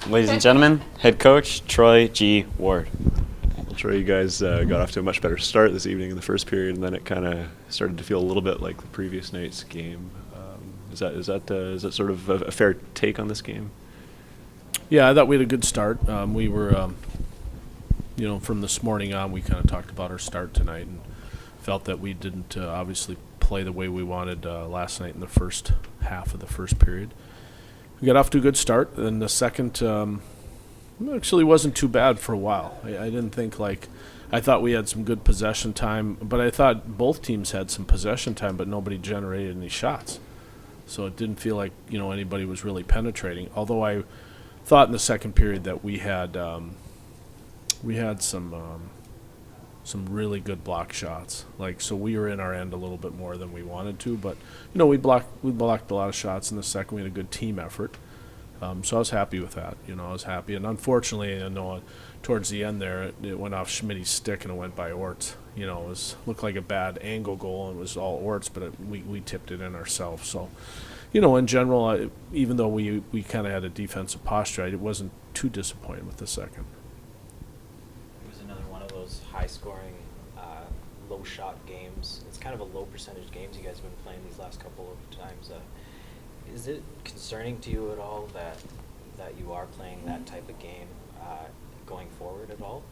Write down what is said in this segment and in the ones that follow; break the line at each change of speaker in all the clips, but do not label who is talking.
Ladies and gentlemen, head coach Troy G. Ward.
Well, Troy, you guys got off to a much better start this evening in the first period, and then it kind of started to feel a little bit like the previous night's game. Is that sort of a fair take on this game?
Yeah, I thought we had a good start. We were, from this morning on, we kind of talked about our start tonight and felt that we didn't obviously play the way we wanted last night in the first half of the first period. We got off to a good start, and the second actually wasn't too bad for a while. I didn't think I thought we had some good possession time, but I thought both teams had some possession time, but nobody generated any shots. So it didn't feel like anybody was really penetrating. Although I thought in the second period that we had some really good block shots. So we were in our end a little bit more than we wanted to, but we blocked a lot of shots in the second. We had a good team effort. So I was happy with that. I was happy. And unfortunately, towards the end there, it went off Schmidt's stick and it went by Orts. It looked like a bad angle goal, and it was all Orts, but we tipped it in ourselves. So, in general, even though we kind of had a defensive posture, I wasn't too disappointed with the second.
It was another one of those high-scoring, low-shot games. It's kind of a low-percentage games you guys have been playing these last couple of times. Is it concerning to you at all that you are playing that type of game going forward at all?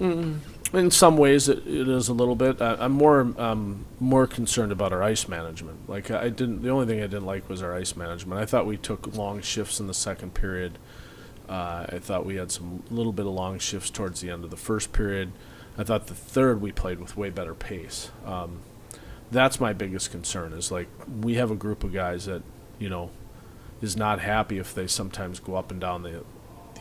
In some ways, it is a little bit. I'm more concerned about our ice management. The only thing I didn't like was our ice management. I thought we took long shifts in the second period. I thought we had some little bit of long shifts towards the end of the first period. I thought the third we played with way better pace. That's my biggest concern. Is we have a group of guys that is not happy if they sometimes go up and down the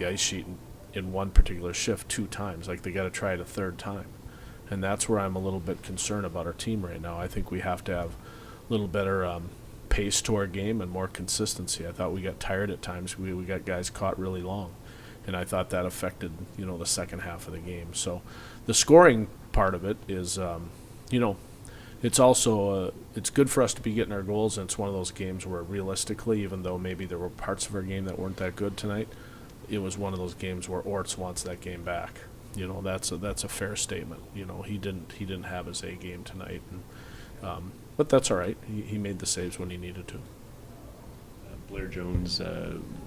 ice sheet in one particular shift 2 times. They got to try it a third time. And that's where I'm a little bit concerned about our team right now. I think we have to have a little better pace to our game and more consistency. I thought we got tired at times. We got guys caught really long. And I thought that affected, the second half of the game. So the scoring part of it is, it's also it's good for us to be getting our goals, and it's one of those games where realistically, even though maybe there were parts of our game that weren't that good tonight, it was one of those games where Orts wants that game back. That's a fair statement. He didn't have his A game tonight, but that's all right. He made the saves when he needed to.
Blair Jones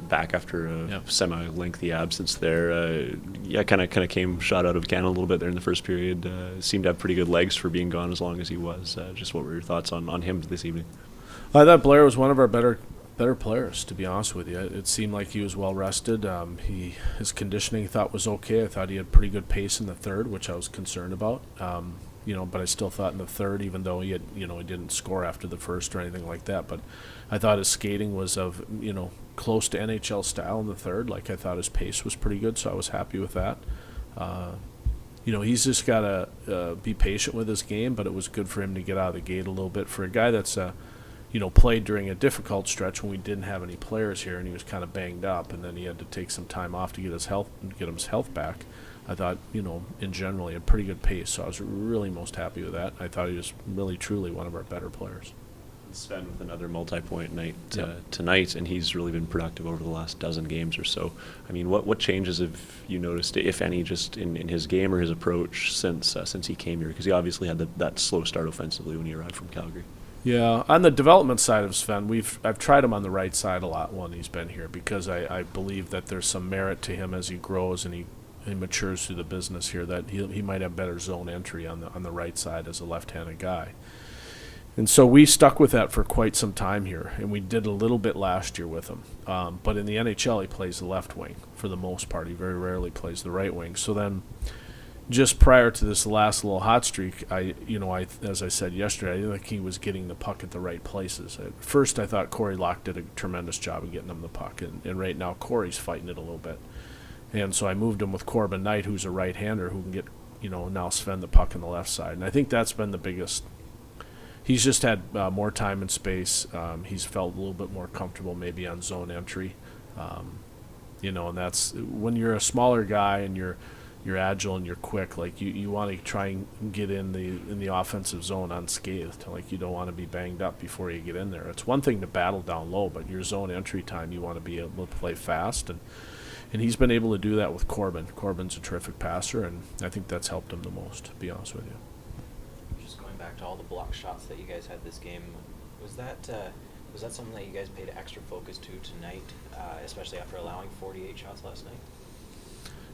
back after a semi-lengthy absence there. Kind of came shot out of cannon a little bit there in the first period. Seemed to have pretty good legs for being gone as long as he was. Just what were your thoughts on him this evening?
I thought Blair was one of our better players, to be honest with you. It seemed like he was well rested. His conditioning I thought was okay. I thought he had pretty good pace in the third, which I was concerned about. But I still thought in the third, even though he had, he didn't score after the first or anything like that, but I thought his skating was of, close to NHL style in the third. I thought his pace was pretty good, so I was happy with that. He's just got to be patient with his game, but it was good for him to get out of the gate a little bit for a guy that's played during a difficult stretch when we didn't have any players here, and he was kind of banged up, and then he had to take some time off to get his health back. I thought, in general, he had pretty good pace, so I was really most happy with that. I thought he was really, truly one of our better players.
Sven with another multi-point night tonight, and he's really been productive over the last dozen games or so. I mean, what changes have you noticed, if any, just in his game or his approach since he came here? Because he obviously had that slow start offensively when he arrived from Calgary. Yeah,
on the development side of Sven, I've tried him on the right side a lot when he's been here, because I believe that there's some merit to him as he grows and he matures through the business here, that he might have better zone entry on the right side as a left-handed guy. And so we stuck with that for quite some time here, and we did a little bit last year with him. But in the NHL, he plays the left wing for the most part. He very rarely plays the right wing. So then, just prior to this last little hot streak, as I said yesterday, I didn't think he was getting the puck at the right places. At first, I thought Corey Locke did a tremendous job of getting him the puck, and right now Corey's fighting it a little bit. And so I moved him with Corbin Knight, who's a right-hander who can get, now Sven the puck on the left side. And I think that's been the biggest. He's just had more time and space. He's felt a little bit more comfortable maybe on zone entry. And that's when you're a smaller guy and you're you're agile and you're quick. Like you want to try and get in the offensive zone unscathed. Like you don't want to be banged up before you get in there. It's one thing to battle down low, but your zone entry time, you want to be able to play fast, and he's been able to do that with Corbin. Corbin's a terrific passer, and I think that's helped him the most, to be honest with you.
Just going back to all the block shots that you guys had this game, was that something that you guys paid extra focus to tonight, especially after allowing 48 shots last night?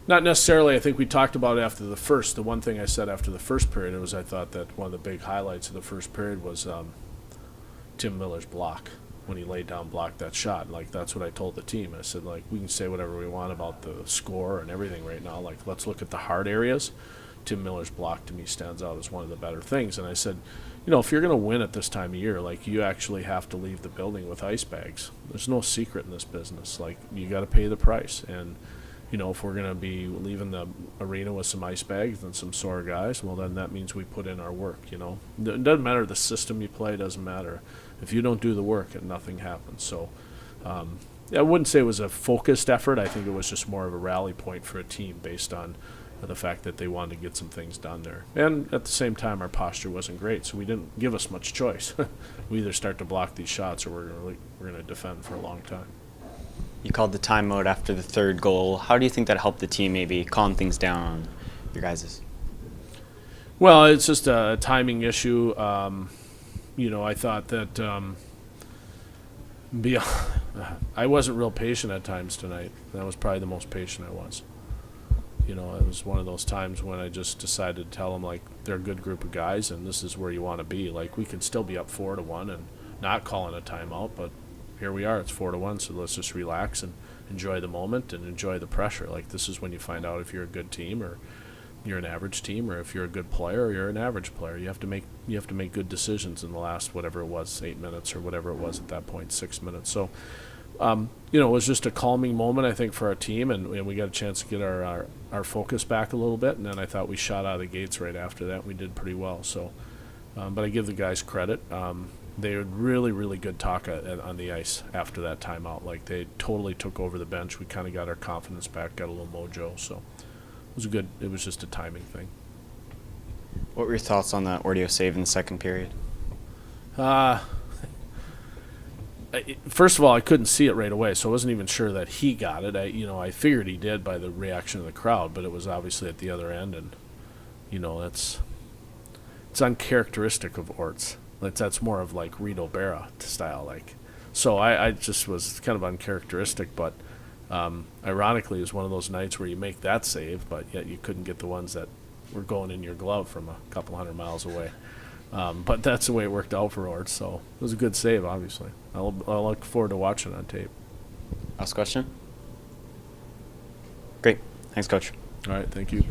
Not necessarily. I think we talked about it after the first. The one thing I said after the first period was I thought that one of the big highlights of the first period was Tim Miller's block when he laid down, blocked that shot. Like, that's what I told the team. I said, like, we can say whatever we want about the score and everything right now. Like, let's look at the hard areas. Tim Miller's block to me stands out as one of the better things. And I said, you know, if you're going to win at this time of year, like, you actually have to leave the building with ice bags. There's no secret in this business. Like, you got to pay the price. And you know, if we're going to be leaving the arena with some ice bags and some sore guys, well, then that means we put in our work, you know. It doesn't matter the system you play, doesn't matter. If you don't do the work, nothing happens. So I wouldn't say it was a focused effort. I think it was just more of a rally point for a team based on the fact that they wanted to get some things done there. And at the same time, our posture wasn't great, so we didn't give us much choice. We either start to block these shots or we're going to defend for a long time.
You called the timeout after the third goal. How do you think that helped the team maybe calm things down on your guys'?
Well, it's just a timing issue. You know, I thought that I wasn't real patient at times tonight. That was probably the most patient I was. You know, it was one of those times when I just decided to tell them, like, they're a good group of guys and this is where you want to be. Like, we can still be up 4-1 and not calling a timeout, but here we are, it's 4-1, so let's just relax and enjoy the moment and enjoy the pressure. Like, this is when you find out if you're a good team or you're an average team, or if you're a good player or you're an average player. You have to make good decisions in the last, whatever it was, 8 minutes or whatever it was at that point, 6 minutes. So you know, it was just a calming moment, I think, for our team, and we got a chance to get our focus back a little bit, and then I thought we shot out of the gates right after that. We did pretty well. So but I give the guys credit. They had really, really good talk on the ice after that timeout. Like, they totally took over the bench. We kind of got our confidence back, got a little mojo. So it was good. It was just a timing thing.
What were your thoughts on that Ordio save in the second period?
First of all, I couldn't see it right away, so I wasn't even sure that he got it. I figured he did by the reaction of the crowd, but it was obviously at the other end, and you know, it's uncharacteristic of Orts. That's more of like Reed O'Bara style, like. So I just was kind of uncharacteristic, but ironically, it was one of those nights where you make that save, but yet you couldn't get the ones that were going in your glove from a couple hundred miles away. But that's the way it worked out for Orts, so it was a good save, obviously. I'll look forward to watching it on tape.
Last question? Great. Thanks, Coach.
All right, thank you.